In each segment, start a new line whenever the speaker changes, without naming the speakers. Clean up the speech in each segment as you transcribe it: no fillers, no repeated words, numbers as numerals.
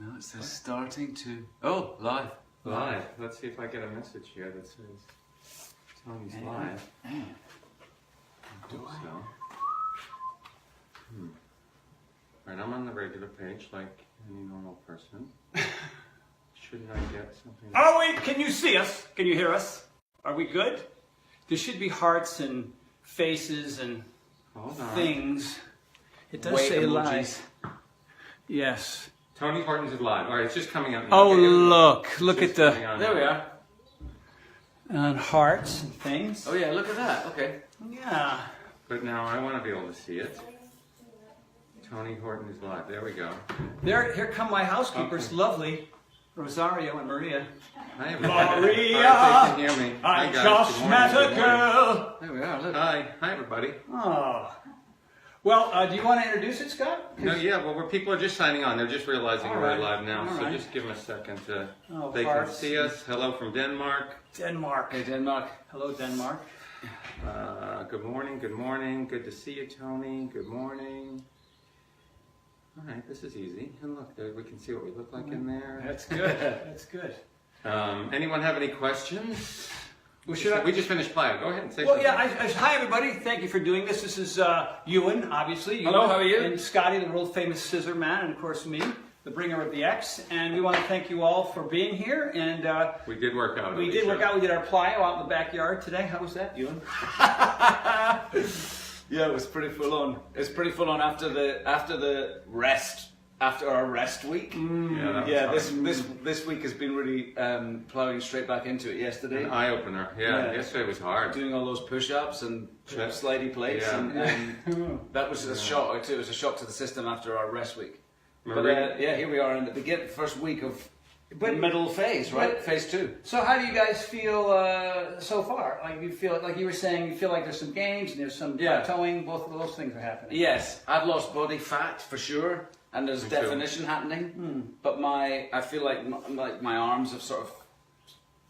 No, it says starting to... Oh, live.
Live. Let's see if I get a message here that says Tony's live. I hope so. Right, I'm on the regular page like any normal person. Shouldn't I get something?
Are we? Can you see us? Can you hear us? Are we good? There should be hearts and faces and things. It does say live. Yes.
Tony Horton's is live. All right, it's just coming out now.
Oh,
okay,
look at the...
There we are.
And hearts and things.
Oh yeah, look at that. Okay.
Yeah.
But now I want to be able to see it. Tony Horton is live. There we go.
Here come my housekeepers, lovely Rosario and Maria.
Hi, everybody.
Maria,
right, they can hear me.
I
Hi, guys.
just met a girl.
There we are. Look.
Hi, everybody.
Oh. Well, do you want to introduce it, Scott?
No, yeah. Well, people are just signing on. They're just realizing we're live now.
All
so
right.
just give them a second to.
They
can see us. Hello from Denmark.
Denmark.
Hey, Denmark.
Hello, Denmark.
Good morning. Good morning. Good to see you, Tony. Good morning. All right, this is easy. And look, there, we can see what we look like in there.
That's good. That's good.
Anyone have any questions?
Well,
We just finished play. Go ahead and say
Well,
something.
yeah. Hi, everybody. Thank you for doing this. This is Ewan, obviously.
Hello, how are you?
And Scotty, the world famous scissor man, and of course me, the bringer of the X. And we want to thank you all for being here. And
we did work out.
We did work out. We did our plyo out in the backyard today. How was that, Ewan?
Yeah, it was pretty full on. It's pretty full on after the rest. After our rest week.
Yeah,
this week has been really plowing straight back into it yesterday.
An eye opener. Yeah, yesterday was hard.
Doing all those push-ups and slidey plates, and that was a shock. It was a shock to the system after our rest week. But here we are in the first week of the middle phase, right? Phase 2.
So how do you guys feel so far? Like you feel, like you were saying, you feel like there's some gains and there's some plateauing. Both of those things are happening.
Yes, I've lost body fat for sure. And there's definition happening, but I feel like my arms have sort of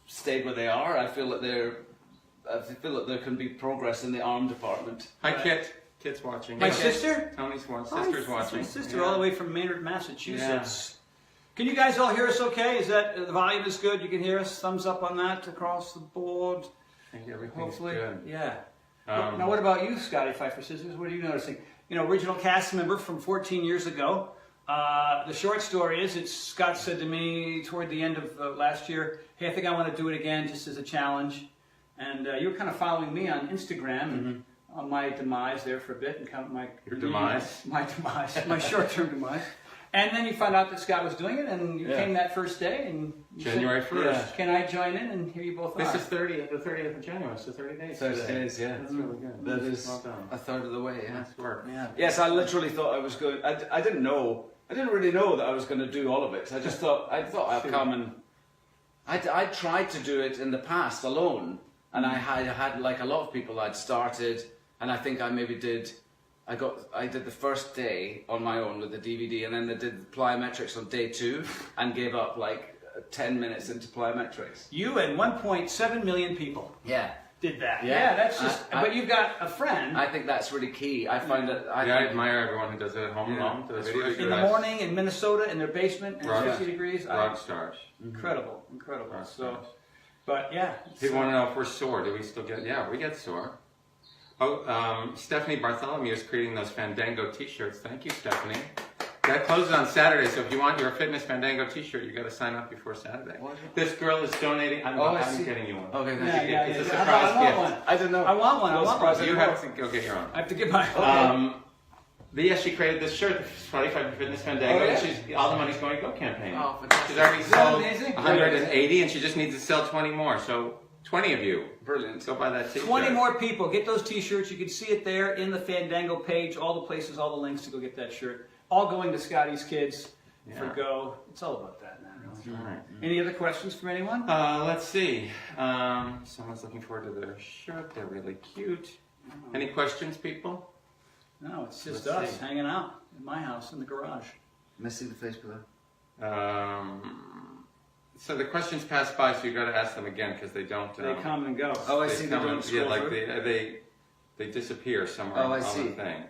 stayed where they are. I feel that there can be progress in the arm department.
Hi, Kit. Kit's watching.
My sister?
Tony's sister's watching.
My sister, all the way from Maynard, Massachusetts. Yeah. Can you guys all hear us okay? Is that the volume is good? You can hear us? Thumbs up on that across the board.
I think everything's good.
Yeah. Now, what about you, Scotty Fifer Scissors? What are you noticing? You know, original cast member from 14 years ago. The short story is, Scott said to me toward the end of last year, hey, I think I want to do it again just as a challenge. And you were kind of following me on Instagram and on my demise there for a bit. And kind of
Your demise?
My demise, my short-term demise. And then you found out that Scott was doing it, and you came that first day. And
January 1st.
Can I join in? And here you both are.
This is the 30th of January, so 30 days.
30 days, yeah.
That's really good.
That is
well done.
a third of the way, yeah.
Nice work.
Yeah.
Yes, I literally thought I was going. I didn't know. I didn't really know that I was going to do all of it. I just thought I'd come and I tried to do it in the past alone, and I had like a lot of people I'd started, and I think I maybe did. I did the first day on my own with the DVD, and then I did the plyometrics on day 2, and gave up like 10 minutes into plyometrics.
You and 1.7 million people.
Yeah.
Did that. Yeah, that's just. But you've got a friend.
I think that's really key. I find that.
I admire everyone who does it at home alone.
Really
in the morning in Minnesota in their basement and 50 degrees.
Rock stars.
Incredible.
Rock
So,
stars.
but yeah.
People want to know if we're sore. Do we still get? Yeah, we get sore. Oh, Stephanie Bartholomew is creating those Fandango T-shirts. Thank you, Stephanie. That closes on Saturday, so if you want your Fitness Fandango T-shirt, you got to sign up before Saturday. This girl is donating. I'm getting you one.
Okay,
It's a surprise gift.
I don't know.
I want one. I want one.
You have to go get your own.
I have to get my.
But yeah, she created this shirt, the 25 Fitness Fandango, and all the money's going to go campaign.
Oh, fantastic.
She's already sold
amazing?
180, and she just needs to sell 20 more. So 20 of you.
Brilliant.
Go buy that T-shirt.
20 more people. Get those T-shirts. You can see it there in the Fandango page. All the places, all the links to go get that shirt. All going to Scotty's kids for Go. It's all about that, man. Really.
All right.
Any other questions from anyone?
Let's see. Someone's looking forward to their shirt. They're really cute. Any questions, people?
No, it's just us hanging out in my house in the garage.
Missing the face below.
So the questions pass by, so you got to ask them again because they don't.
They come and go.
Oh, I see. They don't scroll
like
through.
they disappear somewhere on the thing.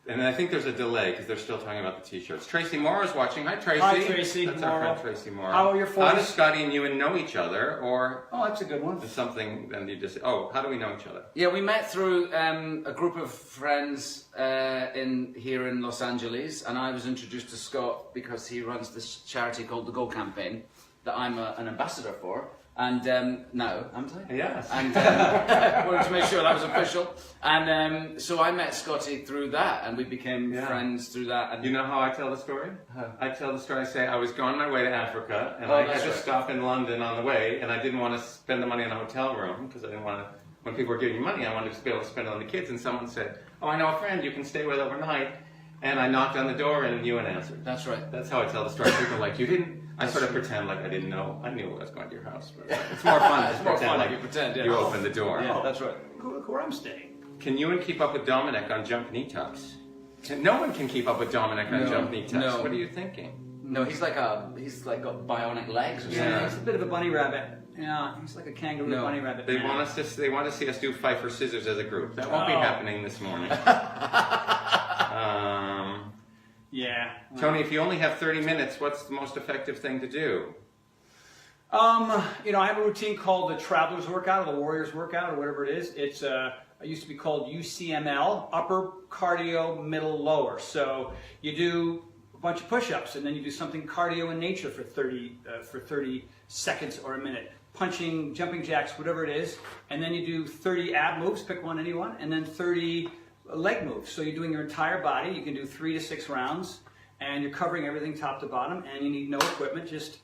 And I think there's a delay because they're still talking about the t-shirts. Tracy Morrow's watching. Hi, Tracy.
Hi, Tracy.
That's
Morrow.
our friend Tracy Morrow.
How are your
How does
forties?
Scotty and Ewan know each other, or
Oh, that's a good one.
something? Then you just how do we know each other?
Yeah, we met through a group of friends here in Los Angeles, and I was introduced to Scott because he runs this charity called the Go Campaign that I'm an ambassador for. And now, am I?
Yes.
And wanted to make sure that was official. And so I met Scotty through that, and we became friends through that. And
You know how I tell the story?
How?
I tell the story. I say I was on my way to Africa, and
Oh,
I had
that's
to
right.
stop in London on the way, and I didn't want to spend the money on a hotel room because I didn't want to. When people were giving me money, I wanted to be able to spend it on the kids. And someone said, "Oh, I know a friend you can stay with overnight." And I knocked on the door, and Ewan answered.
that's right.
That's how I tell the story. People are like, "You didn't." I sort of pretend like I didn't know. I knew I was going to your house. But it's more fun.
It's more fun like you pretend. Yeah.
You open the door.
Yeah, that's right.
Look where I'm staying.
Can Ewan keep up with Dominic on jump knee tucks? No one can keep up with Dominic on
No,
jump knee tucks.
no.
What are you thinking?
No, he's like got bionic legs or something.
Yeah, he's a bit of a bunny rabbit. Yeah, he's like a kangaroo
No.
bunny rabbit.
They
man.
want to see us do Fifer scissors as a group. That won't be
Oh.
happening this morning.
Yeah.
Tony, if you only have 30 minutes, what's the most effective thing to do?
You know, I have a routine called the Traveler's Workout or the Warrior's Workout or whatever it is. It's it used to be called UCML, upper cardio, middle, lower. So you do a bunch of push-ups and then you do something cardio in nature for 30 seconds or a minute. Punching, jumping jacks, whatever it is. And then you do 30 ab moves, pick one, anyone, and then 30 leg moves. So you're doing your entire body. You can do 3 to 6 rounds and you're covering everything top to bottom and you need no equipment, just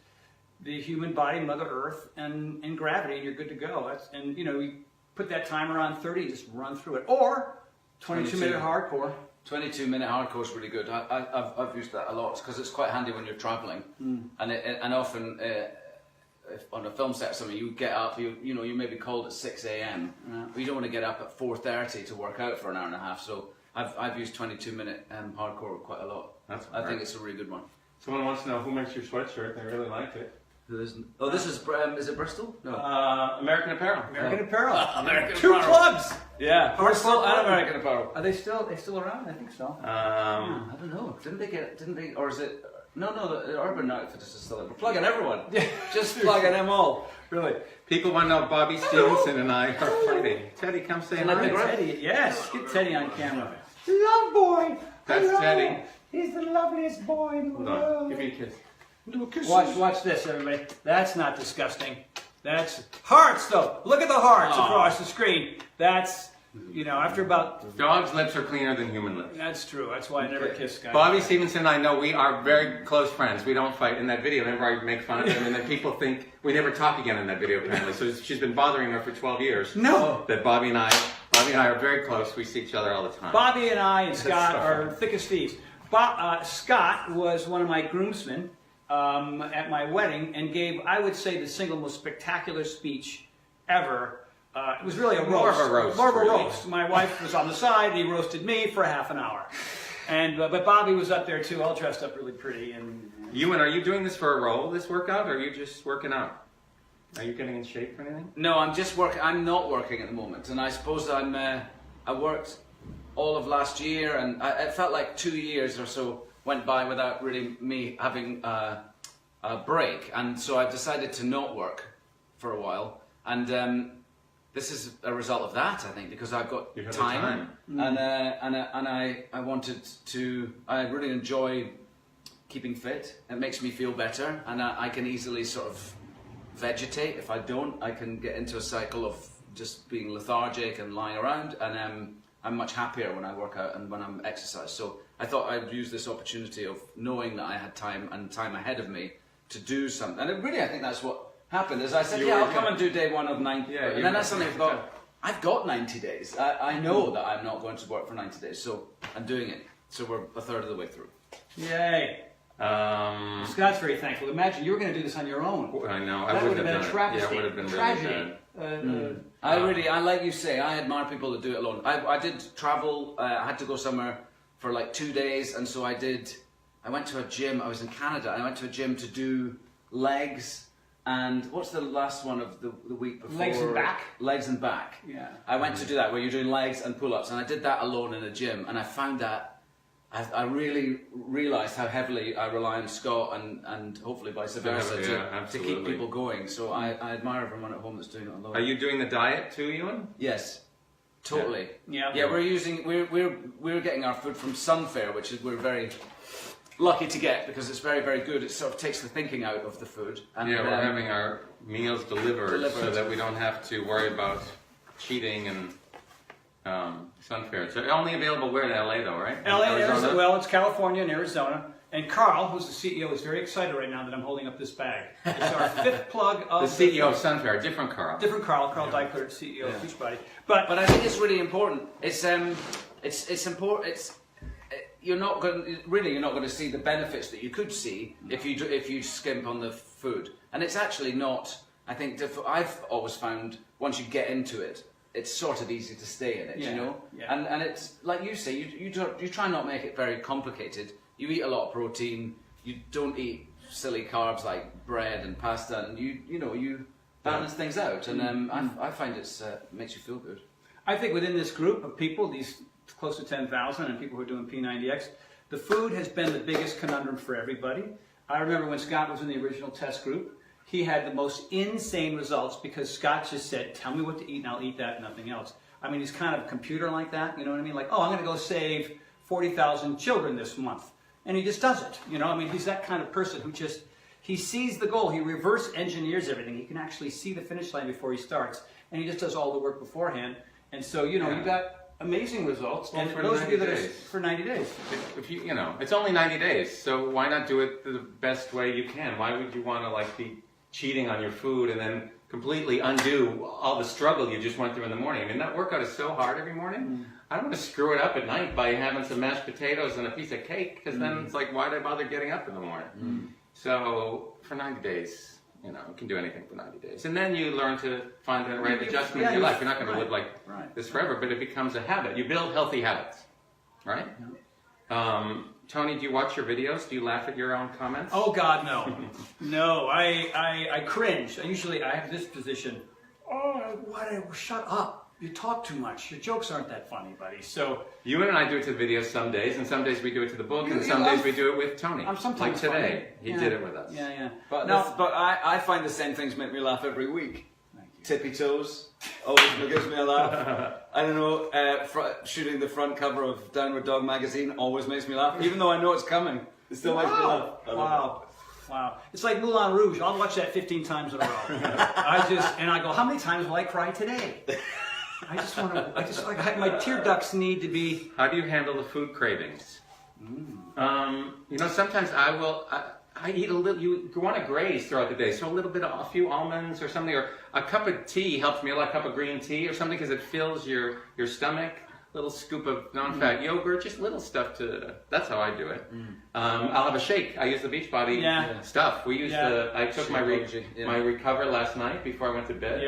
the human body, Mother Earth, and gravity, and you're good to go. And you know, you put that timer on 30, just run through it. Or 22-minute hardcore.
22-minute hardcore is really good. I've used that a lot because it's quite handy when you're traveling, and often if on a film set or something, you get up, you may be called at 6 a.m. But you don't want to get up at 4:30 to work out for an hour and a half. So I've used 22-minute hardcore quite a lot. I think it's a really good one.
Someone wants to know who makes your sweatshirt. They really like it.
Who isn't? Oh, this is it Bristol? No.
American Apparel.
American Apparel.
American
2
Apparel.
clubs.
Yeah, Bristol and American Apparel.
Are they still around? I think so.
I don't know. Didn't they? Or is it? No, the Urban Outfitters is still there. We're plugging everyone. Just plugging them all.
Really?
People want to know if Bobby Stevenson and I are fighting. Teddy, come say
Can I
hi.
pick her up?
Teddy, yes. Get Teddy on camera.
Love boy.
That's
Hello.
Teddy.
He's the loveliest boy in the
Hold on.
world.
Give me a kiss.
Little kisses.
Watch this, everybody. That's not disgusting. That's hearts, though. Look at the hearts across the screen. That's, you know, after about.
Dogs' lips are cleaner than human lips.
That's true. That's why I never kiss guys.
Bobby Stevenson and I know we are very close friends. We don't fight. In that video, whenever I make fun of him, and then people think we never talk again in that video, apparently. So she's been bothering her for 12 years.
No.
That Bobby and I are very close. We see each other all the time.
Bobby and I and Scott
so
are
funny.
thick as thieves. Scott was one of my groomsmen at my wedding and gave, I would say, the single most spectacular speech ever. It was really a roast.
More of a roast,
More of a
really.
roast. My wife was on the side. He roasted me for half an hour. And but Bobby was up there too, all dressed up really pretty. And
Ewan, are you doing this for a role, this workout, or are you just working out? Are you getting in shape for anything?
No, I'm just working. I'm not working at the moment, and I suppose I worked all of last year, and it felt like 2 years or so went by without really me having a break, and so I decided to not work for a while, and this is a result of that, I think, because I've got
You have the
time, and I wanted to. I really enjoy keeping fit. It makes me feel better, and I can easily sort of vegetate. If I don't, I can get into a cycle of just being lethargic and lying around, and I'm much happier when I work out and when I'm exercise. So I thought I'd use this opportunity of knowing that I had time and time ahead of me to do something. And really, I think that's what happened. As I said,
You
yeah,
were-
I'll come and do day one of 90.
Yeah,
and
you
then
were-
I suddenly thought, I've got 90 days. I know that I'm not going to work for 90 days, so I'm doing it. So we're a third of the way through.
yay! Scott's very thankful. Imagine you were going to do this on your own.
I know. I
That would
wouldn't
have been a
have done it.
travesty.
Yeah, it would have been
tragedy.
really bad.
I like you say, I admire people that do it alone. I did travel, I had to go somewhere for like 2 days, and so I went to a gym, I was in Canada, and I went to a gym to do legs, and what's the last one of the week before?
Legs and back?
Legs and back.
Yeah.
I went to do that, where you're doing legs and pull-ups, and I did that alone in a gym, and I found that I really realised how heavily I rely on Scott and hopefully vice versa to keep people going. So I admire everyone at home that's doing it a lot.
Are you doing the diet too, Ewan?
Yes, totally.
Yeah.
Yeah, we're getting our food from Sunfair, which is we're very lucky to get because it's very, very good. It sort of takes the thinking out of the food. And,
we're having our meals delivered so that we don't have to worry about cheating and Sunfair. So only available where in LA though, right?
LA and Arizona. Well, it's California and Arizona. And Carl, who's the CEO, is very excited right now that I'm holding up this bag. It's our 5th plug of
the CEO of Sunfair, different Carl.
Different Carl Dykert, CEO of Beachbody.
But I think it's really important. It's important. You're not going to see the benefits that you could see if you skimp on the food. And it's actually not. I think I've always found once you get into it, it's sort of easy to stay in it. You know. Yeah. And it's like you say, you try not make it very complicated. You eat a lot of protein. You don't eat silly carbs like bread and pasta, and you balance things out. And I find it makes you feel good.
I think within this group of people, these close to 10,000 and people who are doing P90X, the food has been the biggest conundrum for everybody. I remember when Scott was in the original test group, he had the most insane results because Scott just said, tell me what to eat and I'll eat that, nothing else. I mean, he's kind of a computer like that, you know what I mean? Like, oh, I'm going to go save 40,000 children this month. And he just does it, you know? I mean, he's that kind of person who just, he sees the goal, he reverse engineers everything. He can actually see the finish line before he starts, and he just does all the work beforehand. And so, you got amazing results,
well,
and
for
those
90
of you that are
days.
for 90 days.
If it's only 90 days, so why not do it the best way you can? Why would you want to be cheating on your food and then completely undo all the struggle you just went through in the morning? I mean, that workout is so hard every morning. I don't want to screw it up at night by having some mashed potatoes and a piece of cake, because then it's like, why did I bother getting up in the morning? So for 90 days, you can do anything for 90 days. And then you learn to find the right adjustment in your life. You're not going to live like this forever, but it becomes a habit. You build healthy habits, right? Tony, do you watch your videos? Do you laugh at your own comments?
Oh, God, no. No, I cringe. I have this position. Oh, shut up. You talk too much. Your jokes aren't that funny, buddy. So
Ewan and I do it to the videos some days, and some days we do it to the book, and some days we do it with Tony.
I'm sometimes
like today, he did it with us.
Yeah.
But I find the same things make me laugh every week. Tippy toes always gives me a laugh. I don't know. Shooting the front cover of Downward Dog magazine always makes me laugh, even though I know it's coming. It still makes me laugh.
Wow. It's like Moulin Rouge. I'll watch that 15 times in a row. I go, how many times will I cry today? My tear ducts need to be.
How do you handle the food cravings? Sometimes I eat a little. You want to graze throughout the day, so a few almonds or something, or a cup of tea helps me a lot. A cup of green tea or something, because it fills your stomach. Little scoop of non-fat yogurt, just little stuff that's how I do it. I'll have a shake. I use the Beachbody stuff. We use I took my Recover last night before I went to bed.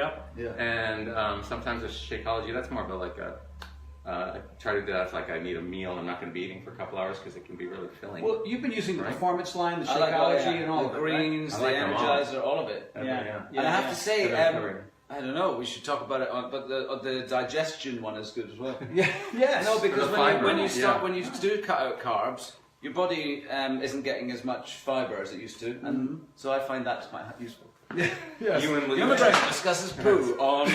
And sometimes the Shakeology, that's more of I try to do that. It's like I need a meal. I'm not going to be eating for a couple hours because it can be really filling.
Well, you've been using the Performance line, the Shakeology, and all
the greens, the Energizer, all of it.
And
I have to say, I don't know. We should talk about it, but the digestion one is good as well.
Yes.
No, because when you do cut out carbs, your body isn't getting as much fiber as it used to, and so I find that's quite useful.
Yes.
Ewan
McGregor discusses poo on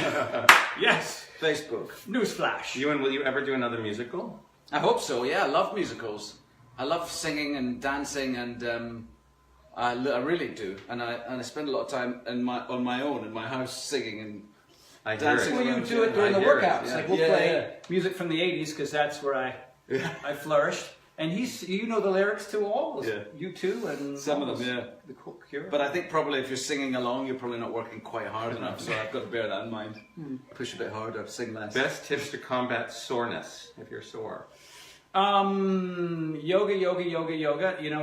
Facebook.
Newsflash.
Ewan, will you ever do another musical?
I hope so. Yeah, I love musicals. I love singing and dancing and. I really do, and I spend a lot of time on my own in my house singing and dancing.
Well, you do it during the workouts. Like we'll play music from the '80s because that's where I flourished. And you know the lyrics to all those, you too, and
some of them,
The Cure.
But I think probably if you're singing along, you're probably not working quite hard enough. So I've got to bear that in mind. Push a bit harder, sing less.
Best tips to combat soreness if you're sore.
Yoga.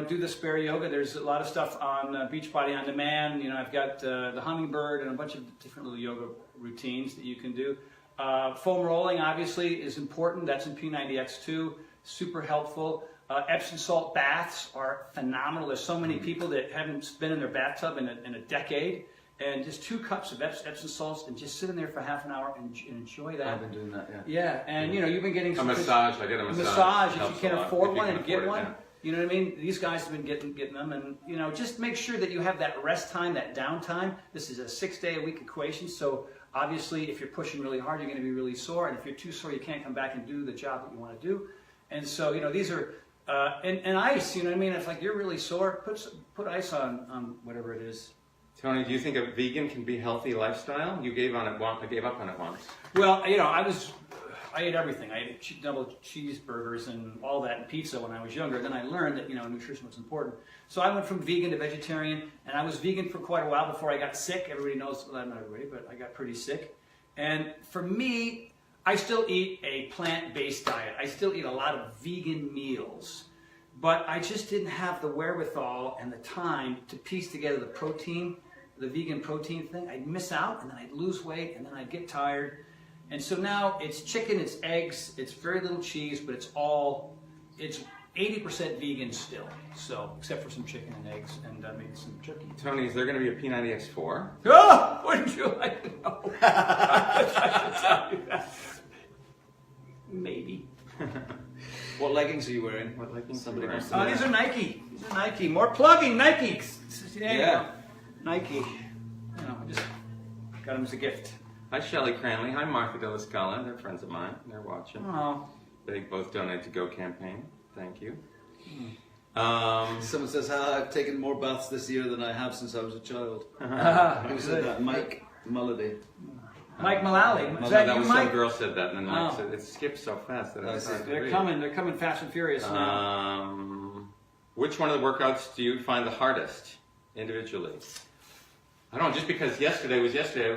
Do the spare yoga. There's a lot of stuff on Beachbody On Demand. I've got the hummingbird and a bunch of different little yoga routines that you can do. Foam rolling obviously is important. That's in P90X too. Super helpful. Epsom salt baths are phenomenal. There's so many people that haven't been in their bathtub in a decade, and just 2 cups of Epsom salts, and just sit in there for half an hour and enjoy that.
I've been doing that, yeah.
Yeah, and you know, you've been getting
A massage. I get a massage.
Massage, if you
Helps
can
a lot,
afford
if you
one,
can
and get
afford it,
one.
yeah.
You know what I mean? These guys have been getting them, and you know, just make sure that you have that rest time, that downtime. This is a 6-day-a-week equation, so obviously, if you're pushing really hard, you're going to be really sore, and if you're too sore, you can't come back and do the job that you want to do. And so, you know, these are and ice. You know what I mean? If like you're really sore, put ice on whatever it is.
Tony, do you think a vegan can be a healthy lifestyle? You gave up on it once.
Well, you know, I ate everything. I ate double cheeseburgers and all that, and pizza when I was younger. Then I learned that, you know, nutrition was important. So I went from vegan to vegetarian, and I was vegan for quite a while before I got sick. Everybody knows, well, not everybody, but I got pretty sick. And for me, I still eat a plant-based diet. I still eat a lot of vegan meals. But I just didn't have the wherewithal and the time to piece together the protein, the vegan protein thing. I'd miss out, and then I'd lose weight, and then I'd get tired. And so now it's chicken, it's eggs, it's very little cheese, but it's 80% vegan still. So, except for some chicken and eggs and maybe some turkey.
Tony, is there going to be a P90X4?
Oh, wouldn't you like to know? I should tell you that. Maybe.
What leggings are you wearing?
What leggings
Somebody
are you
wants
wearing?
to know.
These are Nike. These are Nike. More plugging, Nike. There you
Yeah.
go. Nike. You know, I just got them as a gift.
Hi, Shelley Cranley. Hi, Martha De La Scala. They're friends of mine. They're watching.
Oh.
They both donate to Go Campaign. Thank you.
Someone says, I've taken more baths this year than I have since I was a child. Who said that? Mike Mullady.
Mike Mullally. Is
No,
that
that
you,
was
Mike?
some girl said that, and then Mike
Oh.
said it skips so fast that it's hard to
They're
read.
coming. They're coming fast and furious now.
Which one of the workouts do you find the hardest individually? I don't know, just because yesterday,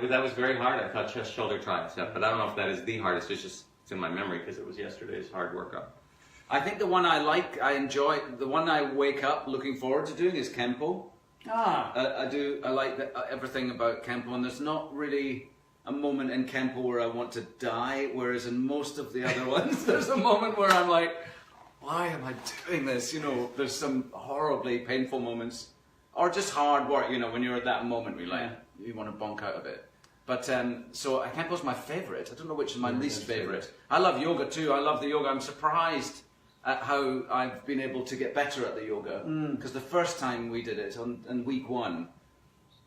that was very hard. I thought chest, shoulder, tricep, but I don't know if that is the hardest. It's in my memory because it was yesterday's hard workout.
I think the one I enjoy, the one I wake up looking forward to doing is Kempo. I like everything about Kempo, and there's not really a moment in Kempo where I want to die, whereas in most of the other ones, there's a moment where I'm like, why am I doing this? You know, there's some horribly painful moments, or just hard work, you know, when you're at that moment where you want to bonk out of it. But, so Kempo's my favorite. I don't know which is my least favorite. I love yoga too. I love the yoga. I'm surprised at how I've been able to get better at the yoga. Because the first time we did it on week 1,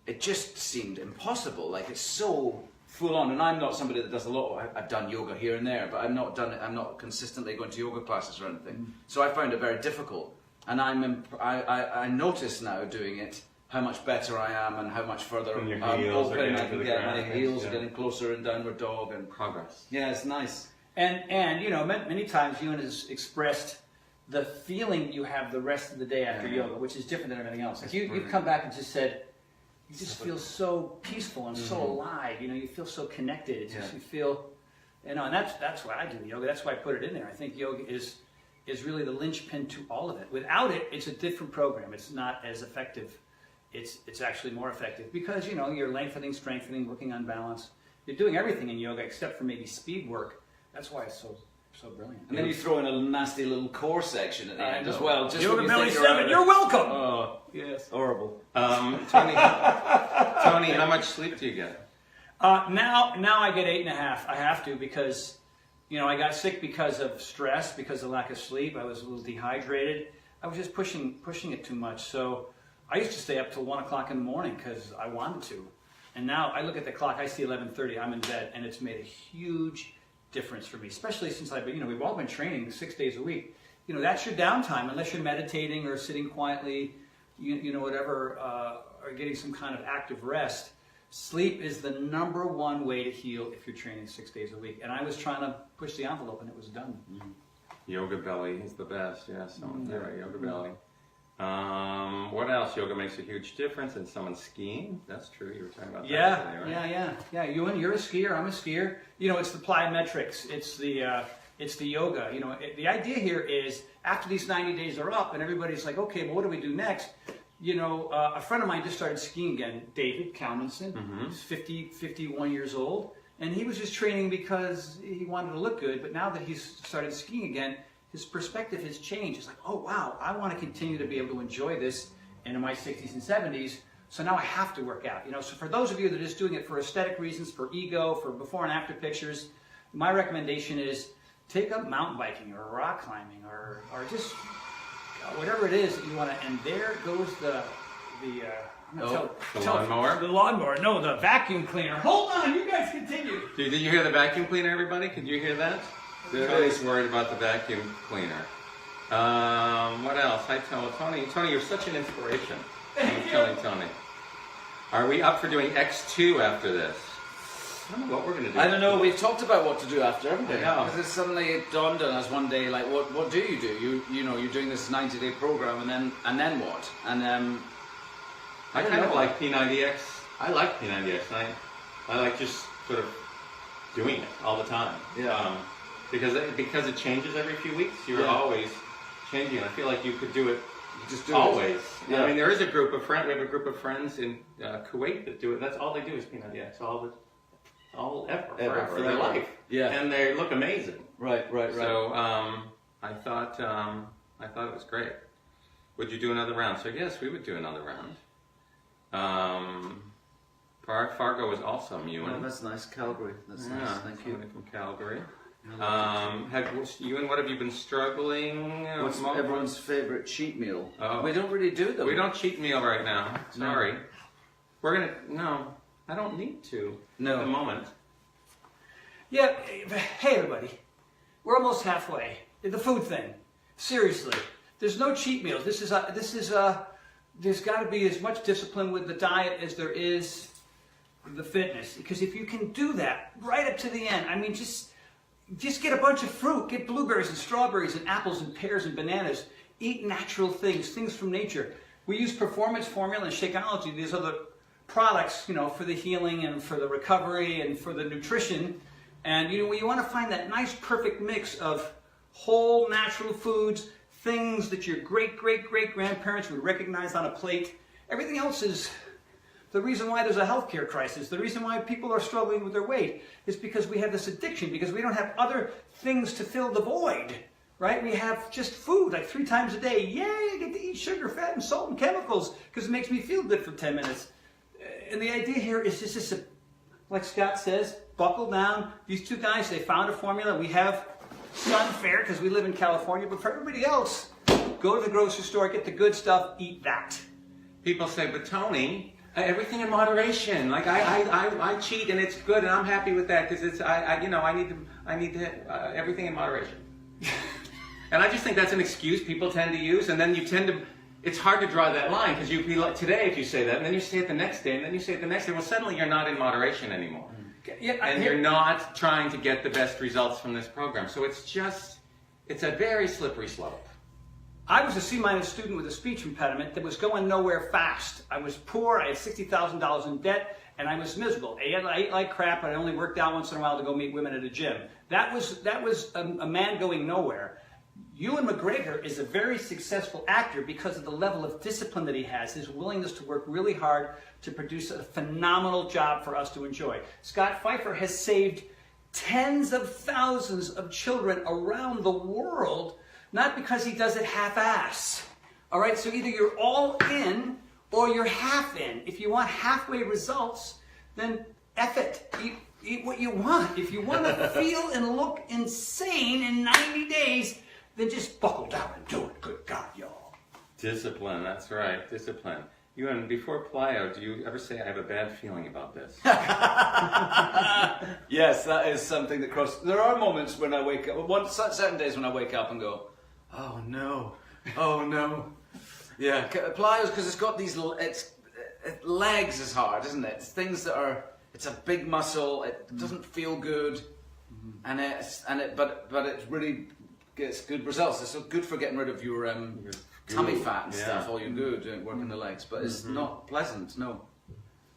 it just seemed impossible. Like, it's so full on. And I'm not somebody that does a lot. I've done yoga here and there, but I'm not consistently going to yoga classes or anything. So I found it very difficult. And I notice now doing it how much better I am and how much further
And your
I'm
heels are
open.
getting
I
to
can
the
get
ground,
my heels
yeah.
getting closer in downward dog and
Progress.
yeah, it's nice.
And you know, many times Ewan has expressed the feeling you have the rest of the day after yoga, which is different than everything else. Like you've come back and just said, you just feel so peaceful and so alive. You know, you feel so connected. It's just you feel, you know, and that's why I do the yoga. That's why I put it in there. I think yoga is really the linchpin to all of it. Without it, it's a different program. It's not as effective. It's actually more effective because, you know, you're lengthening, strengthening, working on balance. You're doing everything in yoga except for maybe speed work. That's why it's so brilliant.
And then you throw in a nasty little core section at the end as well. Just
Yoga
when you
Belly
think
7, you're welcome!
Oh,
Yes.
horrible.
Tony, how much sleep do you get?
Now I get 8.5. I have to because, you know, I got sick because of stress, because of lack of sleep. I was a little dehydrated. I was just pushing it too much. So I used to stay up till 1 o'clock in the morning because I wanted to. And now I look at the clock, I see 11:30, I'm in bed, and it's made a huge difference for me, especially since we've all been training 6 days a week. You know, that's your downtime, unless you're meditating or sitting quietly, you know, whatever, or getting some kind of active rest. Sleep is the #1 way to heal if you're training 6 days a week. And I was trying to push the envelope, and it was done.
Yoga Belly is the best. Yeah, you're right, Yoga Belly. What else? Yoga makes a huge difference in someone skiing. That's true. You were talking about that today, right?
Yeah. Ewan, you're a skier. I'm a skier. You know, it's the plyometrics. It's the yoga. You know, the idea here is after these 90 days are up, and everybody's like, okay, well, what do we do next? You know, a friend of mine just started skiing again, David Kalmanson. He's 51 years old, and he was just training because he wanted to look good. But now that he's started skiing again, his perspective has changed. It's like, oh wow, I want to continue to be able to enjoy this. And in my 60s and 70s, So now I have to work out. So for those of you that are just doing it for aesthetic reasons, for ego, for before and after pictures, my recommendation is take up mountain biking or rock climbing or just whatever it is that you want to. And there goes the
lawnmower?
The lawnmower. No, the vacuum cleaner. Hold on, you guys continue.
Did you hear the vacuum cleaner, everybody? Could you hear that? Tony's worried about the vacuum cleaner. What else? Hi, Tony. Tony, you're such an inspiration. I'm telling Tony. Are we up for doing X2 after this? I don't know what we're going to do.
I don't know. We've talked about what to do after, haven't we?
Yeah.
Because it suddenly dawned on us one day, like, what do? You're doing this 90-day program, and then what? And
I kind of like P90X. I like P90X. I like just sort of doing it all the time.
Yeah.
Because it changes every few weeks. You're always changing. I feel like you could do it.
You just do
always.
It. Yeah.
I mean, there is a group of friends. We have a group of friends in Kuwait that do it. That's all they do is P90X. Forever. Their life.
Yeah.
And they look amazing.
Right.
So I thought it was great. Would you do another round? So yes, we would do another round. Fargo was awesome. Ewan.
Oh, that's nice. Calgary. That's nice. Thank you.
From Calgary. Ewan, what have you been struggling?
What's everyone's favorite cheat meal?
Oh.
We don't really do them.
We don't cheat meal right now. Sorry. No. I don't need to.
No.
At the moment.
Yeah. Hey, everybody. We're almost halfway. The food thing. Seriously. There's no cheat meals. There's got to be as much discipline with the diet as there is the fitness. Because if you can do that right up to the end, I mean, just get a bunch of fruit. Get blueberries and strawberries and apples and pears and bananas. Eat natural things from nature. We use Performance Formula and Shakeology, these other products, for the healing and for the recovery and for the nutrition. And you want to find that nice, perfect mix of whole natural foods, things that your great-great-great-grandparents would recognize on a plate. Everything else is the reason why there's a healthcare crisis. The reason why people are struggling with their weight is because we have this addiction, because we don't have other things to fill the void, right? We have just food like 3 times a day. Yay, I get to eat sugar, fat, and salt and chemicals because it makes me feel good for 10 minutes. And the idea here is just like Scott says, buckle down. These 2 guys, they found a formula. We have sun fare because we live in California, but for everybody else, go to the grocery store, get the good stuff, eat that.
People say, but Tony, everything in moderation. Like I cheat and it's good and I'm happy with that because it's I need to everything in moderation. And I just think that's an excuse people tend to use, and then you tend to. It's hard to draw that line because you'd be like today if you say that, and then you say it the next day, and then you say it the next day. Well, suddenly you're not in moderation anymore, and you're not trying to get the best results from this program. So it's a very slippery slope.
I was a C- student with a speech impediment that was going nowhere fast. I was poor, I had $60,000 in debt, and I was miserable. I ate like crap, and I only worked out once in a while to go meet women at a gym. That was a man going nowhere. Ewan McGregor is a very successful actor because of the level of discipline that he has, his willingness to work really hard to produce a phenomenal job for us to enjoy. Scott Fifer has saved tens of thousands of children around the world, not because he does it half-ass. All right, so either you're all in or you're half in. If you want halfway results, then F it. Eat what you want. If you want to feel and look insane in 90 days, then just buckle down and do it. Good God, y'all.
Discipline, that's right, discipline. Ewan, before Plyo, do you ever say, I have a bad feeling about this?
Yes, that is something that crosses. There are moments when I wake up, certain days when I wake up and go, oh no. Yeah, Plyos, because it's got these, legs is hard, isn't it? It's things that are, it's a big muscle, it doesn't feel good, but it really gets good results. It's so good for getting rid of your tummy fat and stuff, all your good, working the legs, but it's not pleasant, no.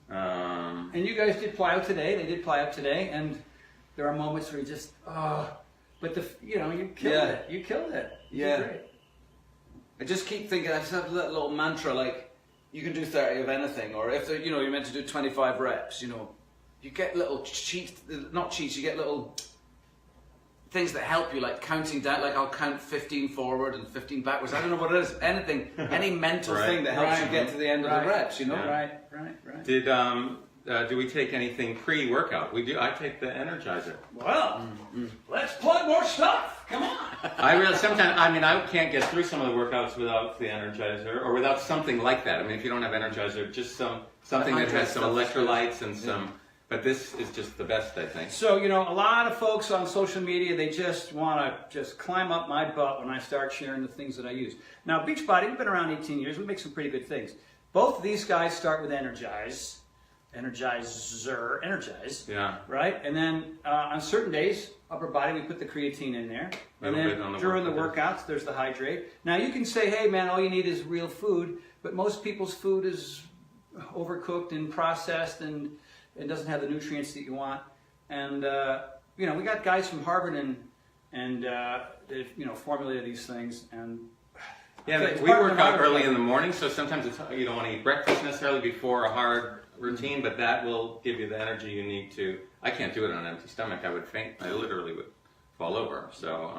And you guys did plyo today, they did plyo today, and there are moments where you just, but you killed it. You killed it. You did great.
I just keep thinking, I just have a little mantra like, you can do 30 of anything, or if you're meant to do 25 reps, you get little cheats, not cheats, you get little things that help you, like counting down, like I'll count 15 forward and 15 backwards. I don't know what it is. Anything, any mental thing that helps you get to the end of the reps, you know?
Right.
Did do we take anything pre-workout? We do. I take the Energizer.
Well, let's plug more stuff. Come on.
I really sometimes. I mean, I can't get through some of the workouts without the Energizer or without something like that. I mean, if you don't have Energizer, just something that has some electrolytes and some. But this is just the best, I think.
So, you know, a lot of folks on social media, they just want to just climb up my butt when I start sharing the things that I use. Now, Beachbody, we've been around 18 years. We make some pretty good things. Both of these guys start with Energize.
Yeah.
Right? And then on certain days, upper body, we put the creatine in there. And then during the workouts, there's the hydrate. Now, you can say, hey, man, all you need is real food. But most people's food is overcooked and processed and it doesn't have the nutrients that you want. And, you know, we got guys from Harvard and they've, you know, formulated these things. And
yeah, we work out early in the morning, so sometimes it's, you don't want to eat breakfast necessarily before a hard routine, but that will give you the energy you need to. I can't do it on an empty stomach. I would faint. I literally would fall over. So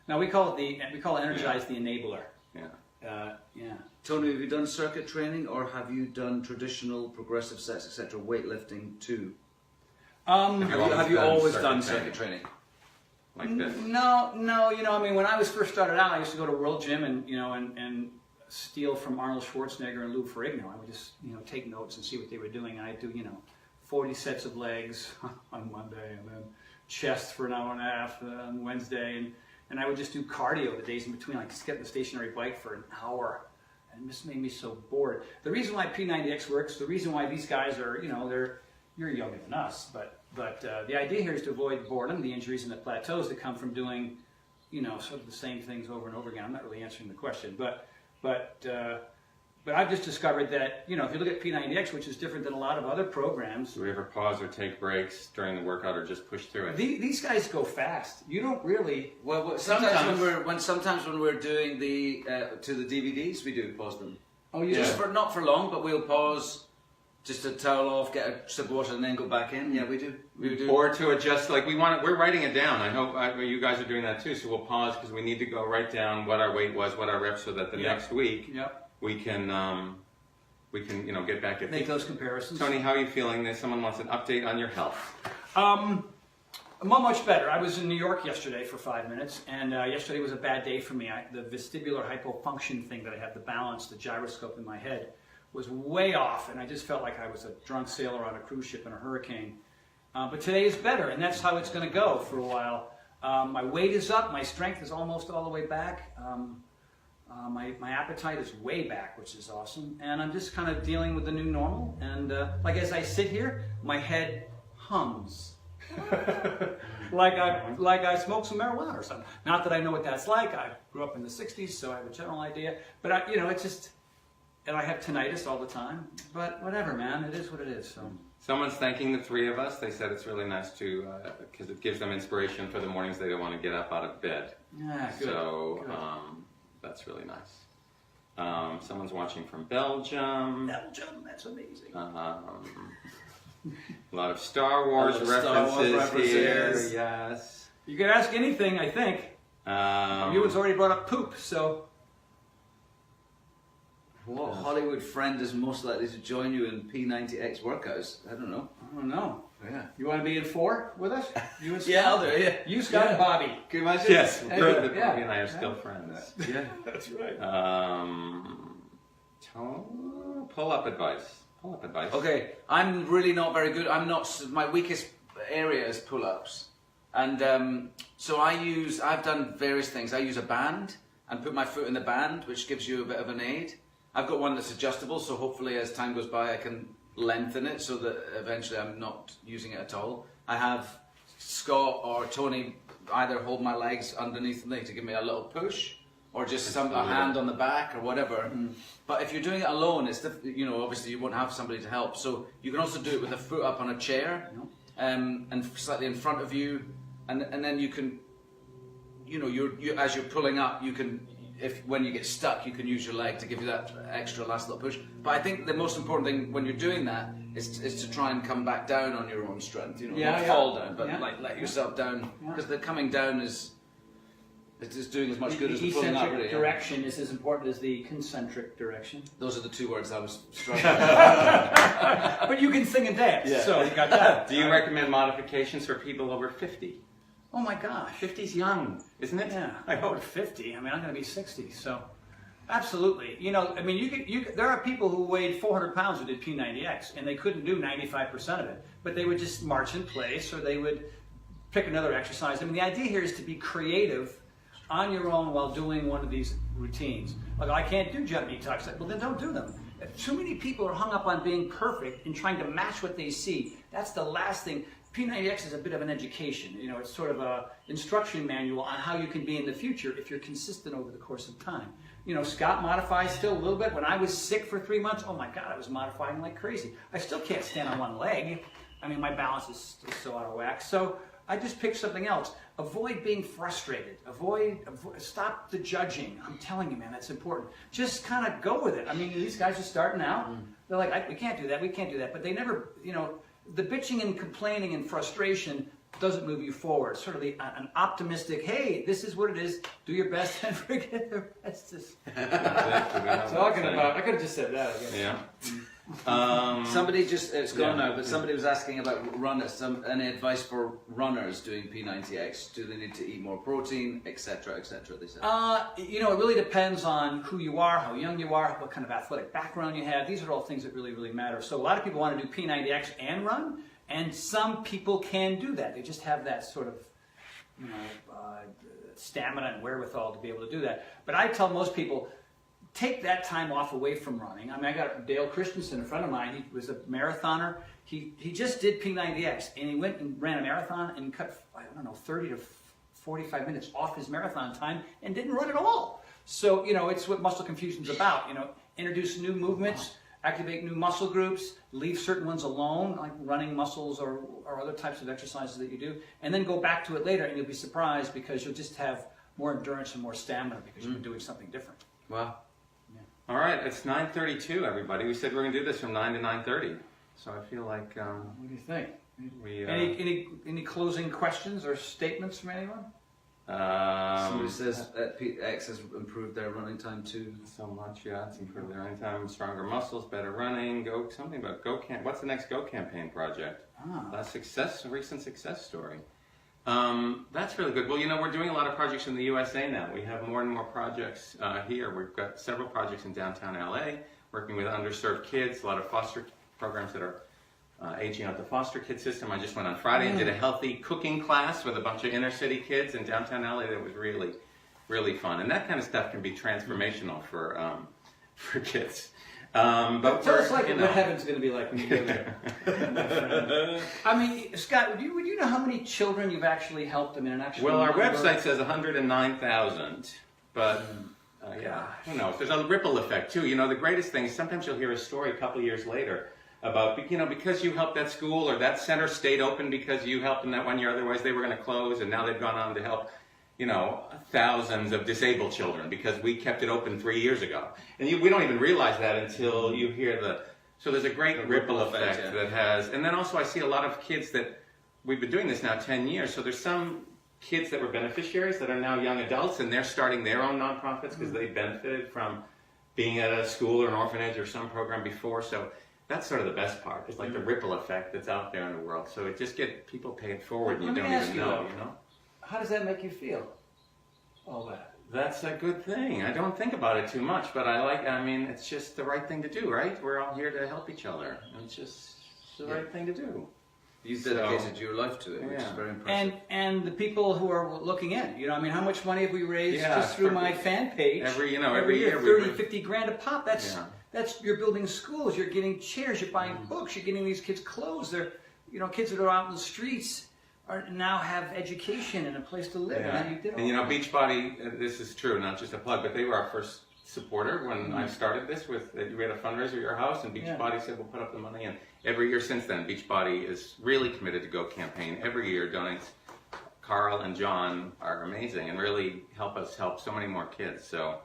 now we call it Energize the enabler.
Yeah.
Tony, have you done circuit training or have you done traditional progressive sets, etc., weightlifting too? Have you always done circuit training?
Like this?
No. You know, I mean, when I was first started out, I used to go to World Gym and you know and steal from Arnold Schwarzenegger and Lou Ferrigno. I would just take notes and see what they were doing. And I'd do 40 sets of legs on Monday and then chest for an hour and a half on Wednesday and I would just do cardio the days in between, like just get on the stationary bike for an hour. And it just made me so bored. The reason why P90X works, the reason why these guys are, you're younger than us, but the idea here is to avoid boredom, the injuries and the plateaus that come from doing, sort of the same things over and over again. I'm not really answering the question, but I've just discovered that, if you look at P90X, which is different than a lot of other programs.
Do we ever pause or take breaks during the workout or just push through it?
These guys go fast. You don't really.
Well, sometimes when we're doing the to the DVDs, we do pause them.
Oh, yeah.
Just not for long, but we'll pause just to towel off, get a sip of water, and then go back in. Yeah, we do.
Or to adjust, like we're writing it down. I hope you guys are doing that too. So we'll pause because we need to go write down what our weight was, what our reps, so that the next week.
Yep.
We can get back at
make those comparisons.
Tony, how are you feeling? Someone wants an update on your health.
I'm much better. I was in New York yesterday for 5 minutes, and yesterday was a bad day for me. The vestibular hypofunction thing that I have, the balance, the gyroscope in my head, was way off, and I just felt like I was a drunk sailor on a cruise ship in a hurricane. But today is better, and that's how it's going to go for a while. My weight is up. My strength is almost all the way back. My appetite is way back, which is awesome, and I'm just kind of dealing with the new normal. And like as I sit here, my head hums, like I smoked some marijuana or something. Not that I know what that's like. I grew up in the '60s, so I have a general idea. But it's just, and I have tinnitus all the time. But whatever, man, it is what it is. So.
Someone's thanking the three of us. They said it's really nice to, because it gives them inspiration for the mornings they don't want to get up out of bed.
Yeah, good.
So. Good. That's really nice. Someone's watching from Belgium.
Belgium, that's amazing.
A lot of Star Wars references here. Yes.
You could ask anything, I think. Ewan's already brought up poop, so.
What Hollywood friend is most likely to join you in P90X workouts? I don't know. Yeah.
You want to be in 4 with us? You and Scott?
Yeah, I'll do it. Yeah.
You, Scott, and Bobby.
Can you imagine?
Yes, good that Bobby and I are still friends.
Yeah,
that's right.
Pull-up advice.
Okay, I'm really not very good. My weakest area is pull-ups. And so I've done various things. I use a band and put my foot in the band, which gives you a bit of an aid. I've got one that's adjustable, so hopefully as time goes by I can lengthen it so that eventually I'm not using it at all. I have Scott or Tony either hold my legs underneath me to give me a little push, or just a hand on the back or whatever. But if you're doing it alone, it's obviously you won't have somebody to help. So you can also do it with a foot up on a chair, and slightly in front of you, and then you can, as you're pulling up, you can when you get stuck, you can use your leg to give you that extra last little push. But I think the most important thing when you're doing that is to try and come back down on your own strength. You know, not fall down, but like let yourself down, because the coming down is doing as much good as the pulling up.
Eccentric direction is as important as the concentric direction.
Those are the two words I was struggling.
But you can sing and dance, so you got that.
Do you recommend modifications for people over 50?
Oh my gosh.
50's young, isn't it?
Yeah, I hope 50. I mean, I'm going to be 60, so absolutely. You know, I mean, there are people who weighed 400 pounds who did P90X, and they couldn't do 95% of it, but they would just march in place, or they would pick another exercise. I mean, the idea here is to be creative on your own while doing one of these routines. Like, I can't do jump knee tucks. Well, then don't do them. Too many people are hung up on being perfect and trying to match what they see. That's the last thing. P90X is a bit of an education. You know, it's sort of a instruction manual on how you can be in the future if you're consistent over the course of time. You know, Scott modifies still a little bit. When I was sick for 3 months, oh my God, I was modifying like crazy. I still can't stand on one leg. I mean, my balance is still so out of whack. So I just picked something else. Avoid being frustrated. Stop the judging. I'm telling you, man, that's important. Just kind of go with it. I mean, these guys are starting out. They're like, we can't do that, we can't do that. But they never, you know, the bitching and complaining and frustration doesn't move you forward. Sort of an optimistic, hey, this is what it is. Do your best and forget the rest. Talking about, I could have just said that, I guess.
Yeah.
Somebody just, it's gone now, but somebody was asking about runners, any advice for runners doing P90X? Do they need to eat more protein, etc., etc., they said?
You know, it really depends on who you are, how young you are, what kind of athletic background you have. These are all things that really, really matter. So a lot of people want to do P90X and run, and some people can do that. They just have that sort of, you know, stamina and wherewithal to be able to do that. But I tell most people, take that time off away from running. I mean, I got Dale Christensen, a friend of mine. He was a marathoner. He just did P90X, and he went and ran a marathon and cut, I don't know, 30 to 45 minutes off his marathon time and didn't run at all. So, you know, it's what muscle confusion's about. You know, introduce new movements, activate new muscle groups, leave certain ones alone, like running muscles or other types of exercises that you do, and then go back to it later, and you'll be surprised because you'll just have more endurance and more stamina because you've been doing something different.
Wow.
All right, it's 9:32, everybody. We said we're going to do this from 9 to 9:30. So I feel like...
what do you think?
we
Any closing questions or statements from anyone?
Somebody says X has improved their running time too.
So much, yeah. It's improved their running time, stronger muscles, better running. Something about Go Camp. What's the next Go campaign project? A recent success story. That's really good. Well, you know, we're doing a lot of projects in the USA now. We have more and more projects here. We've got several projects in downtown LA, working with underserved kids, a lot of foster programs that are aging out the foster kid system. I just went on Friday and did a healthy cooking class with a bunch of inner city kids in downtown LA. That was really, really fun. And that kind of stuff can be transformational for kids. But
tell us what heaven's going to be like when you go there. I mean, Scott, would you know how many children you've actually helped? I mean,
well, our website says 109,000, but who knows? There's a ripple effect too. You know, the greatest thing is sometimes you'll hear a story a couple of years later about, you know, because you helped that school or that center stayed open because you helped them that one year, otherwise they were going to close, and now they've gone on to help, you know, thousands of disabled children because we kept it open 3 years ago. And we don't even realize that until you hear so there's a great ripple effect that has, and then also I see a lot of kids that, we've been doing this now 10 years, so there's some kids that were beneficiaries that are now young adults and they're starting their own nonprofits because they benefited from being at a school or an orphanage or some program before. So that's sort of the best part. It's like the ripple effect that's out there in the world. So it just gets people paying forward and you don't even know, you know?
How does that make you feel? All that.
That's a good thing. I don't think about it too much, but I mean, it's just the right thing to do, right? We're all here to help each other. And it's just the right thing to do.
You've dedicated your life to it, which is very impressive.
And the people who are looking in, you know, I mean, how much money have we raised just through my fan page?
Every year
30, 50 grand a pop. That's you're building schools, you're getting chairs, you're buying books, you're getting these kids clothes. They're, you know, kids that are out in the streets now have education and a place to live. And you know,
Beachbody, this is true, not just a plug, but they were our first supporter when I started this. We had a fundraiser at your house, and Beachbody said we'll put up the money. And every year since then, Beachbody is really committed to Go campaign. Every year donates. Carl and John are amazing and really help us help so many more kids. So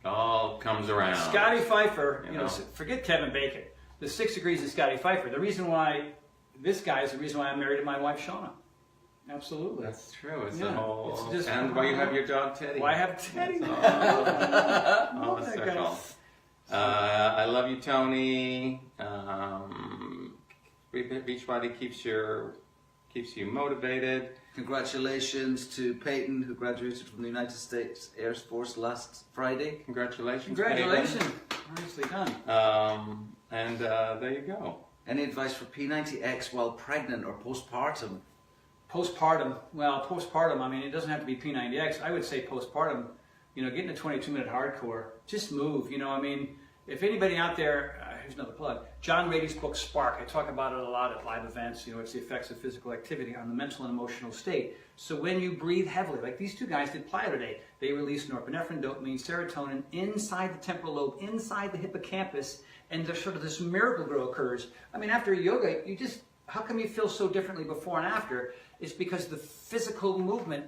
all comes around.
Scotty Fifer,
You know.
forget Kevin Bacon. The 6 degrees of Scotty Fifer. The reason why this guy is the reason why I'm married to my wife Shauna. Absolutely.
That's true. It's
Yeah,
the whole.
it's just-
and why you have your dog Teddy.
Why I have Teddy?
All
that guy.
circle. I love you, Tony. Beachbody keeps you motivated.
Congratulations to Peyton, who graduated from the United States Air Force last Friday.
Congratulations.
Congratulations. Nicely done.
Peyton. And there you go.
Any advice for P90X while pregnant or postpartum?
Postpartum. Well, postpartum, I mean, it doesn't have to be P90X. I would say postpartum, getting a 22-minute hardcore, just move. I mean, if anybody out there, here's another plug, John Rady's book, Spark. I talk about it a lot at live events. It's the effects of physical activity on the mental and emotional state. So when you breathe heavily, like these two guys did plyo today, they release norepinephrine, dopamine, serotonin inside the temporal lobe, inside the hippocampus, and there's sort of this miracle grow occurs. I mean, after yoga, how come you feel so differently before and after? It's because the physical movement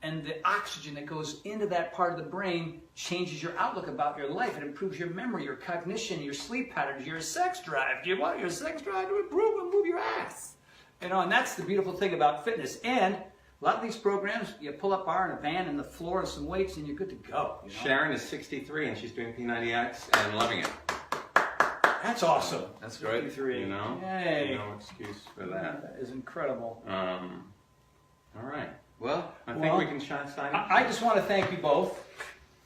and the oxygen that goes into that part of the brain changes your outlook about your life. It improves your memory, your cognition, your sleep patterns, your sex drive. Do you want your sex drive to improve? And move your ass. And that's the beautiful thing about fitness. And a lot of these programs, you pull up bar and a band and the floor and some weights and you're good to go.
Sharon is 63 and she's doing P90X and loving it.
That's awesome.
That's great.
53. Yay.
No excuse for that.
That is incredible.
All right.
Well,
I think we can sign
I just want to thank you both.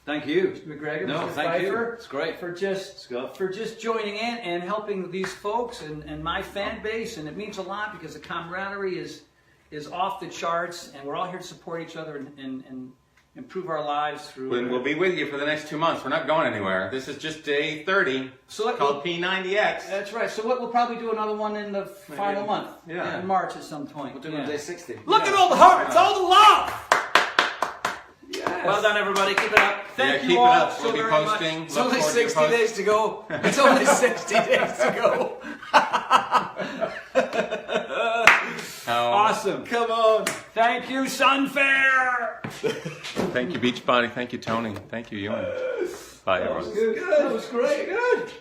thank you.
Mr. McGregor,
No,
Mr.
thank you.
Fifer,
It's great.
for just joining in and helping these folks and my fan base, and it means a lot because the camaraderie is off the charts, and we're all here to support each other and improve our lives through.
We'll be with you for the next 2 months. We're not going anywhere. This is just day 30. Called P90X.
That's right. So we'll probably do another one in the final month.
Yeah.
In March at some point.
We'll do it on day 60.
Look at all the hearts, all the love. Yes. Well done, everybody. Keep it up. Thank you
keep
all
it up.
so
We'll be
very
posting.
much.
It's only 60 days to go. It's only 60 days to go.
Awesome.
Come on.
Thank you, Sunfair.
Thank you, Beachbody. Thank you, Tony. Thank you, Ewan. Bye, everyone.
Good. That was great. Good.